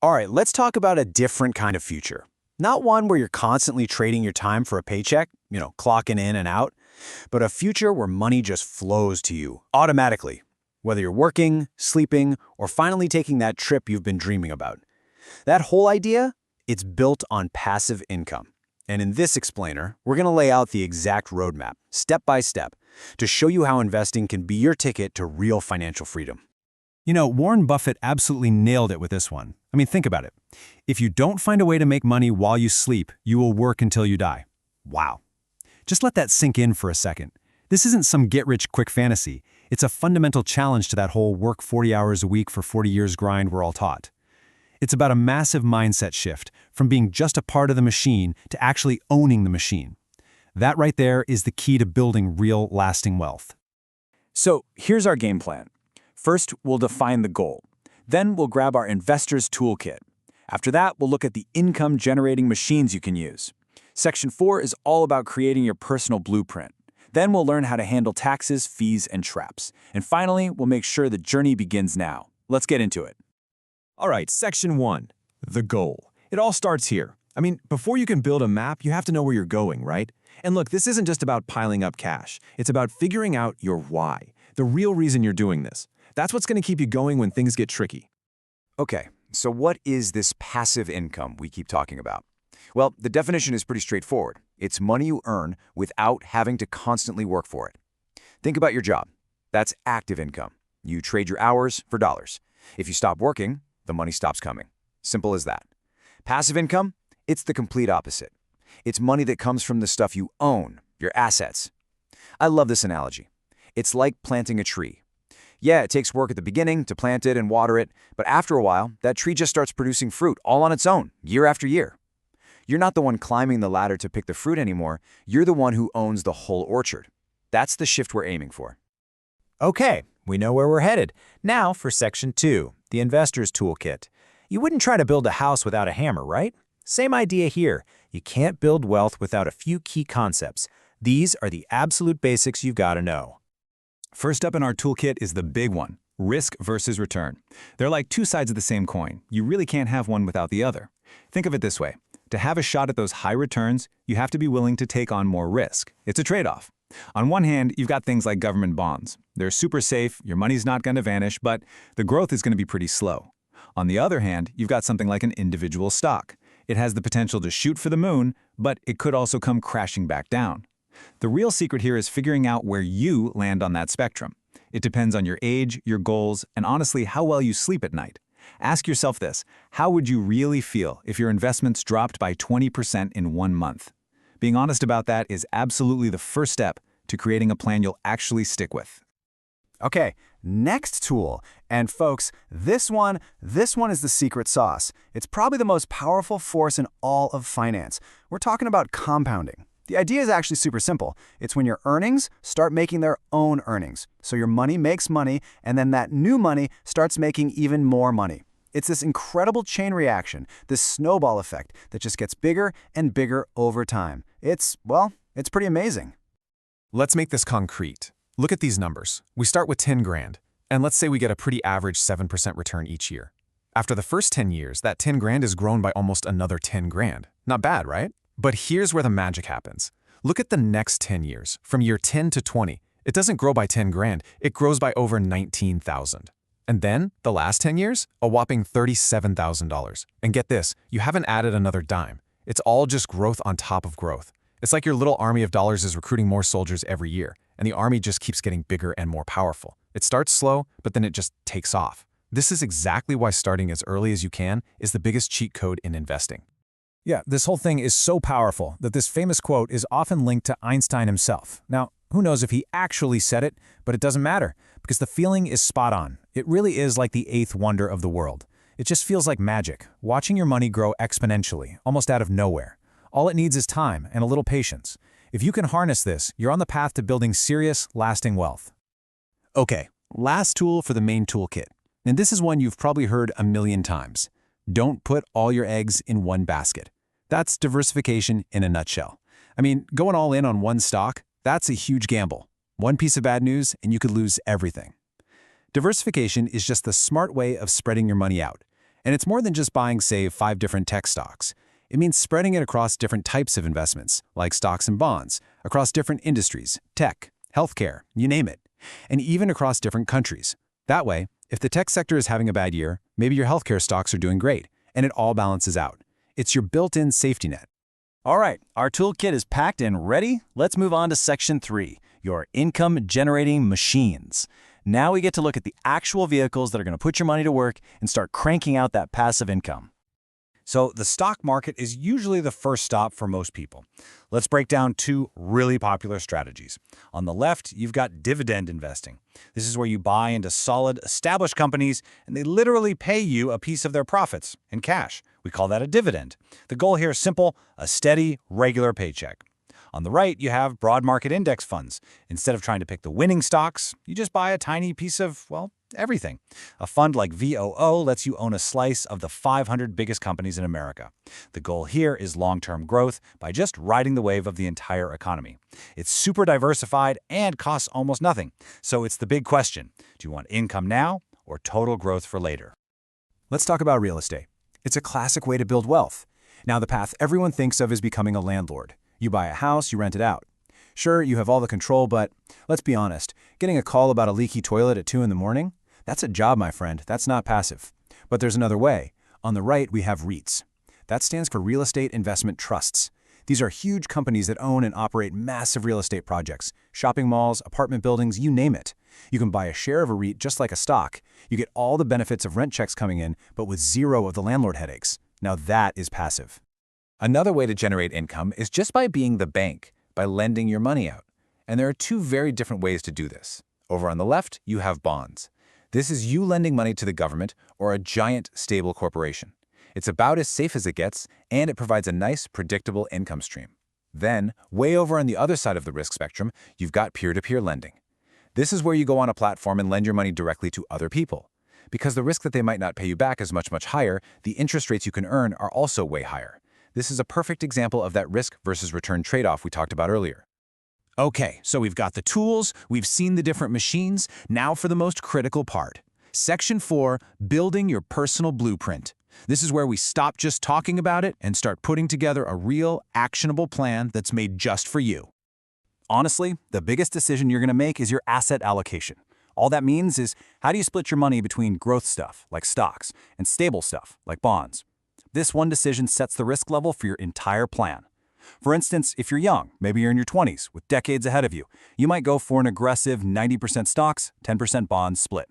All right, let's talk about a different kind of future. Not one where you're constantly trading your time for a paycheck, clocking in and out, but a future where money just flows to you automatically, whether you're working, sleeping, or finally taking that trip you've been dreaming about. That whole idea, it's built on passive income. And in this explainer, we're going to lay out the exact roadmap, step by step, to show you how investing can be your ticket to real financial freedom. Warren Buffett absolutely nailed it with this one. I mean, think about it. If you don't find a way to make money while you sleep, you will work until you die. Wow. Just let that sink in for a second. This isn't some get-rich-quick fantasy. It's a fundamental challenge to that whole work 40 hours a week for 40 years grind we're all taught. It's about a massive mindset shift from being just a part of the machine to actually owning the machine. That right there is the key to building real, lasting wealth. So here's our game plan. First, we'll define the goal. Then we'll grab our investor's toolkit. After that, we'll look at the income-generating machines you can use. Section 4 is all about creating your personal blueprint. Then we'll learn how to handle taxes, fees, and traps. And finally, we'll make sure the journey begins now. Let's get into it. All right, Section 1, the goal. It all starts here. I mean, before you can build a map, you have to know where you're going, right? And look, this isn't just about piling up cash. It's about figuring out your why, the real reason you're doing this. That's what's going to keep you going when things get tricky. Okay, so what is this passive income we keep talking about? Well, the definition is pretty straightforward. It's money you earn without having to constantly work for it. Think about your job. That's active income. You trade your hours for dollars. If you stop working, the money stops coming. Simple as that. Passive income? It's the complete opposite. It's money that comes from the stuff you own, your assets. I love this analogy. It's like planting a tree. Yeah, it takes work at the beginning to plant it and water it, but after a while, that tree just starts producing fruit all on its own, year after year. You're not the one climbing the ladder to pick the fruit anymore. You're the one who owns the whole orchard. That's the shift we're aiming for. Okay, we know where we're headed. Now for Section 2, the investor's toolkit. You wouldn't try to build a house without a hammer, right? Same idea here. You can't build wealth without a few key concepts. These are the absolute basics you've got to know. First up in our toolkit is the big one, risk versus return. They're like two sides of the same coin. You really can't have one without the other. Think of it this way. To have a shot at those high returns, you have to be willing to take on more risk. It's a trade-off. On one hand, you've got things like government bonds. They're super safe, your money's not going to vanish, but the growth is going to be pretty slow. On the other hand, you've got something like an individual stock. It has the potential to shoot for the moon, but it could also come crashing back down. The real secret here is figuring out where you land on that spectrum. It depends on your age, your goals, and honestly, how well you sleep at night. Ask yourself this: how would you really feel if your investments dropped by 20% in 1 month? Being honest about that is absolutely the first step to creating a plan you'll actually stick with. Okay, next tool. And folks, this one is the secret sauce. It's probably the most powerful force in all of finance. We're talking about compounding. The idea is actually super simple. It's when your earnings start making their own earnings. So your money makes money, and then that new money starts making even more money. It's this incredible chain reaction, this snowball effect that just gets bigger and bigger over time. It's pretty amazing. Let's make this concrete. Look at these numbers. We start with 10 grand, and let's say we get a pretty average 7% return each year. After the first 10 years, that 10 grand is grown by almost another 10 grand. Not bad, right? But here's where the magic happens. Look at the next 10 years, from year 10 to 20. It doesn't grow by 10 grand, it grows by over 19,000. And then, the last 10 years, a whopping $37,000. And get this, you haven't added another dime. It's all just growth on top of growth. It's like your little army of dollars is recruiting more soldiers every year, and the army just keeps getting bigger and more powerful. It starts slow, but then it just takes off. This is exactly why starting as early as you can is the biggest cheat code in investing. Yeah, this whole thing is so powerful that this famous quote is often linked to Einstein himself. Now, who knows if he actually said it, but it doesn't matter, because the feeling is spot on. It really is like the eighth wonder of the world. It just feels like magic, watching your money grow exponentially, almost out of nowhere. All it needs is time and a little patience. If you can harness this, you're on the path to building serious, lasting wealth. Okay, last tool for the main toolkit. And this is one you've probably heard a million times. Don't put all your eggs in one basket. That's diversification in a nutshell. I mean, going all in on one stock, that's a huge gamble. One piece of bad news and you could lose everything. Diversification is just the smart way of spreading your money out. And it's more than just buying, say, 5 different tech stocks. It means spreading it across different types of investments, like stocks and bonds, across different industries, tech, healthcare, you name it, and even across different countries. That way, if the tech sector is having a bad year, maybe your healthcare stocks are doing great, and it all balances out. It's your built-in safety net. All right, our toolkit is packed and ready. Let's move on to Section 3, your income-generating machines. Now we get to look at the actual vehicles that are going to put your money to work and start cranking out that passive income. So the stock market is usually the first stop for most people. Let's break down 2 really popular strategies. On the left, you've got dividend investing. This is where you buy into solid, established companies, and they literally pay you a piece of their profits in cash. We call that a dividend. The goal here is simple: a steady, regular paycheck. On the right, you have broad market index funds. Instead of trying to pick the winning stocks, you just buy a tiny piece of, well, everything. A fund like VOO lets you own a slice of the 500 biggest companies in America. The goal here is long-term growth by just riding the wave of the entire economy. It's super diversified and costs almost nothing. So it's the big question: do you want income now or total growth for later? Let's talk about real estate. It's a classic way to build wealth. Now, the path everyone thinks of is becoming a landlord. You buy a house, you rent it out. Sure, you have all the control, but let's be honest, getting a call about a leaky toilet at 2 in the morning? That's a job, my friend. That's not passive. But there's another way. On the right, we have REITs. That stands for Real Estate Investment Trusts. These are huge companies that own and operate massive real estate projects, shopping malls, apartment buildings, you name it. You can buy a share of a REIT just like a stock. You get all the benefits of rent checks coming in, but with zero of the landlord headaches. Now that is passive. Another way to generate income is just by being the bank, by lending your money out. And there are 2 very different ways to do this. Over on the left, you have bonds. This is you lending money to the government or a giant, stable corporation. It's about as safe as it gets, and it provides a nice, predictable income stream. Then, way over on the other side of the risk spectrum, you've got peer-to-peer lending. This is where you go on a platform and lend your money directly to other people. Because the risk that they might not pay you back is much, much higher, the interest rates you can earn are also way higher. This is a perfect example of that risk versus return trade-off we talked about earlier. Okay, so we've got the tools, we've seen the different machines. Now for the most critical part. Section 4, building your personal blueprint. This is where we stop just talking about it and start putting together a real, actionable plan that's made just for you. Honestly, the biggest decision you're going to make is your asset allocation. All that means is, how do you split your money between growth stuff, like stocks, and stable stuff, like bonds? This one decision sets the risk level for your entire plan. For instance, if you're young, maybe you're in your 20s, with decades ahead of you, you might go for an aggressive 90% stocks, 10% bonds split.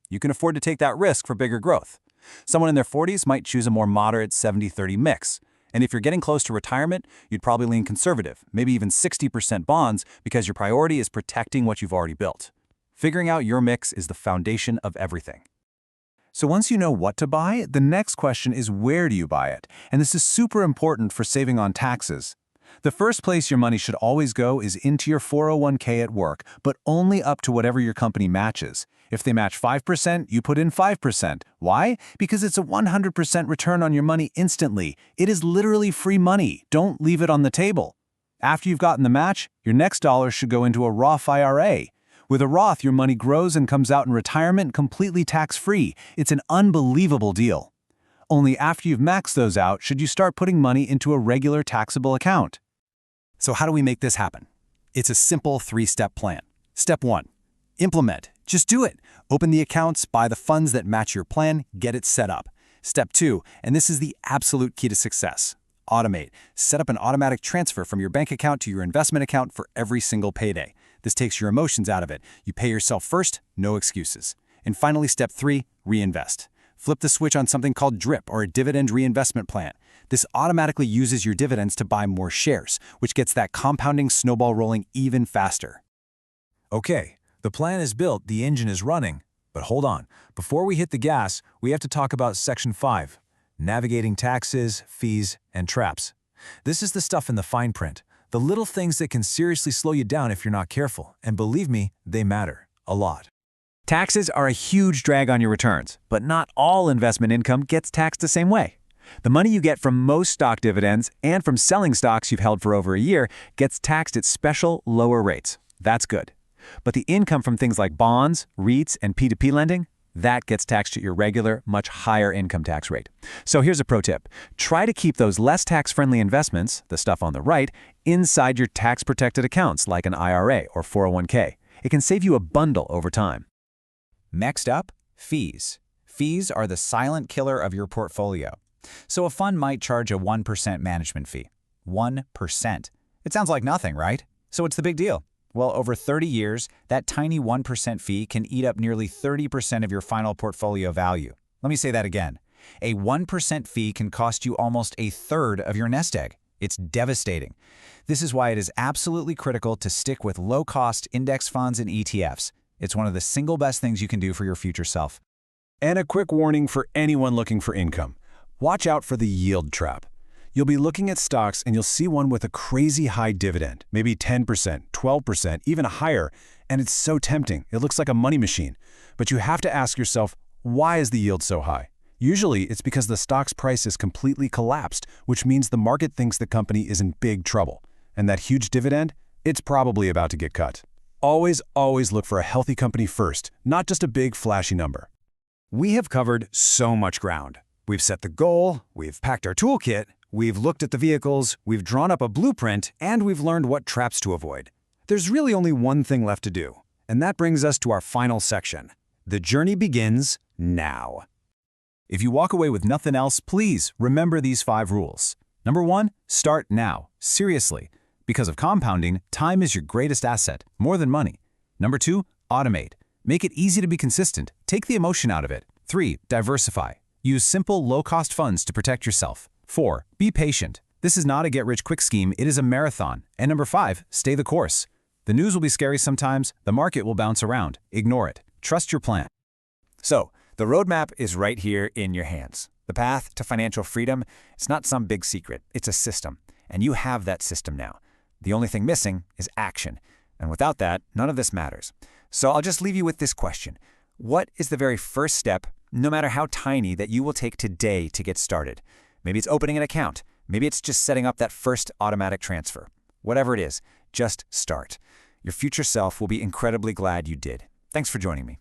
You can afford to take that risk for bigger growth. Someone in their 40s might choose a more moderate 70-30 mix. And if you're getting close to retirement, you'd probably lean conservative, maybe even 60% bonds, because your priority is protecting what you've already built. Figuring out your mix is the foundation of everything. So once you know what to buy, the next question is where do you buy it? And this is super important for saving on taxes. The first place your money should always go is into your 401k at work, but only up to whatever your company matches. If they match 5%, you put in 5%. Why? Because it's a 100% return on your money instantly. It is literally free money. Don't leave it on the table. After you've gotten the match, your next dollar should go into a Roth IRA. With a Roth, your money grows and comes out in retirement completely tax-free. It's an unbelievable deal. Only after you've maxed those out should you start putting money into a regular taxable account. So how do we make this happen? It's a simple 3-step plan. Step 1. Implement. Just do it. Open the accounts, buy the funds that match your plan, get it set up. Step 2, and this is the absolute key to success. Automate. Set up an automatic transfer from your bank account to your investment account for every single payday. This takes your emotions out of it. You pay yourself first, no excuses. And finally, step 3, reinvest. Flip the switch on something called DRIP, or a dividend reinvestment plan. This automatically uses your dividends to buy more shares, which gets that compounding snowball rolling even faster. Okay, the plan is built, the engine is running. But hold on, before we hit the gas, we have to talk about Section 5, navigating taxes, fees, and traps. This is the stuff in the fine print. The little things that can seriously slow you down if you're not careful. And believe me, they matter a lot. Taxes are a huge drag on your returns, but not all investment income gets taxed the same way. The money you get from most stock dividends and from selling stocks you've held for over a year gets taxed at special, lower rates. That's good. But the income from things like bonds, REITs, and P2P lending, That gets taxed at your regular, much higher income tax rate. So here's a pro tip. Try to keep those less tax-friendly investments, the stuff on the right, inside your tax-protected accounts like an IRA or 401k. It can save you a bundle over time. Next up, fees. Fees are the silent killer of your portfolio. So a fund might charge a 1% management fee. 1%. It sounds like nothing, right? So what's the big deal? Well, over 30 years, that tiny 1% fee can eat up nearly 30% of your final portfolio value. Let me say that again. A 1% fee can cost you almost a third of your nest egg. It's devastating. This is why it is absolutely critical to stick with low-cost index funds and ETFs. It's one of the single best things you can do for your future self. And a quick warning for anyone looking for income. Watch out for the yield trap. You'll be looking at stocks and you'll see one with a crazy high dividend, maybe 10%, 12%, even higher, and it's so tempting. It looks like a money machine. But you have to ask yourself, why is the yield so high? Usually, it's because the stock's price is completely collapsed, which means the market thinks the company is in big trouble. And that huge dividend? It's probably about to get cut. Always look for a healthy company first, not just a big, flashy number. We have covered so much ground. We've set the goal, we've packed our toolkit, we've looked at the vehicles, we've drawn up a blueprint, and we've learned what traps to avoid. There's really only one thing left to do, and that brings us to our final section. The journey begins now. If you walk away with nothing else, please remember these 5 rules. Number 1, start now. Seriously. Because of compounding, time is your greatest asset, more than money. Number 2, automate. Make it easy to be consistent. Take the emotion out of it. 3, diversify. Use simple, low-cost funds to protect yourself. 4, be patient. This is not a get-rich-quick scheme, it is a marathon. And number 5, stay the course. The news will be scary sometimes, the market will bounce around. Ignore it. Trust your plan. So, the roadmap is right here in your hands. The path to financial freedom, it's not some big secret, it's a system. And you have that system now. The only thing missing is action. And without that, none of this matters. So I'll just leave you with this question. What is the very first step, no matter how tiny, that you will take today to get started? Maybe it's opening an account. Maybe it's just setting up that first automatic transfer. Whatever it is, just start. Your future self will be incredibly glad you did. Thanks for joining me.